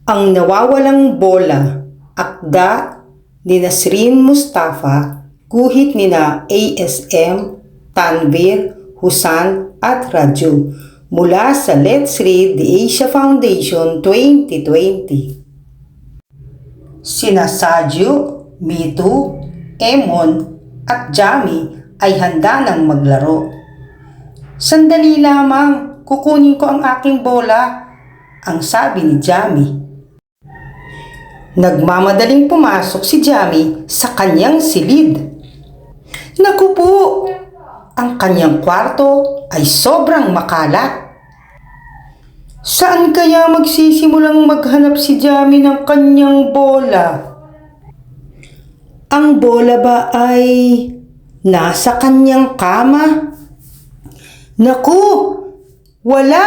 Ang nawawalang bola, akda ni Nasrin Mustafa, guhit nina ASM, Tanvir, Husan at Raju mula sa Let's Read the Asia Foundation 2020. Sina Saju, Mitu, Emon at Jami ay handa nang maglaro. "Sandali lamang, kukunin ko ang aking bola," ang sabi ni Jami. Nagmamadaling pumasok si Jami sa kanyang silid. Naku po! Ang kanyang kwarto ay sobrang makalat. Saan kaya magsisimulang maghanap si Jami ng kanyang bola? Ang bola ba ay nasa kanyang kama? Naku! Wala!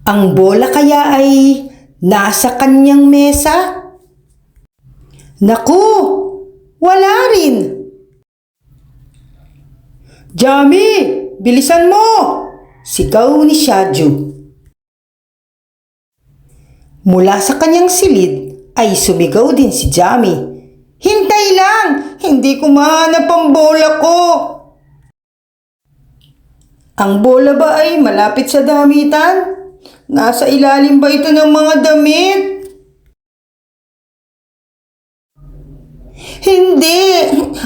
Ang bola kaya ay nasa kanyang mesa? Naku! Wala rin! "Jami! Bilisan mo!" sigaw ni Shaju. Mula sa kanyang silid ay sumigaw din si Jami. "Hintay lang! Hindi ko mahanap ang bola ko!" Ang bola ba ay malapit sa damitan? Nasa ilalim ba ito ng mga damit? Hindi!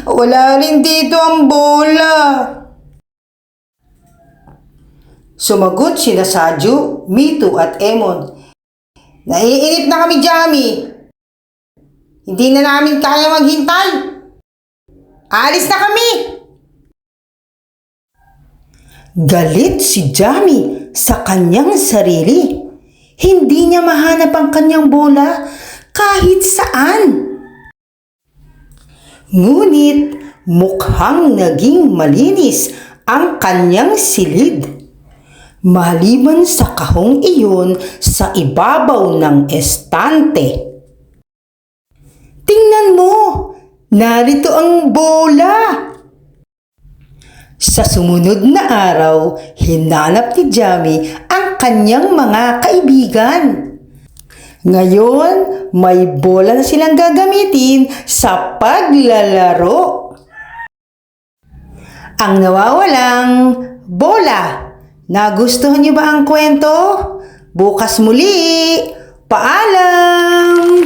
Wala rin dito ang bola! Sumagot sina Saju, Mitu at Emon. "Naiinip na kami, Jami! Hindi na namin kaya maghintay! Alis na kami!" Galit si Jami sa kanyang sarili. Hindi niya mahanap ang kanyang bola kahit saan. Ngunit mukhang naging malinis ang kanyang silid. Maliban sa kahong iyon sa ibabaw ng estante. "Tingnan mo! Narito ang bola!" Sa sumunod na araw, hinanap ni Jami ang kanyang mga kaibigan. Ngayon, may bola na silang gagamitin sa paglalaro. Ang nawawalang bola. Nagustuhan niyo ba ang kwento? Bukas muli. Paalam!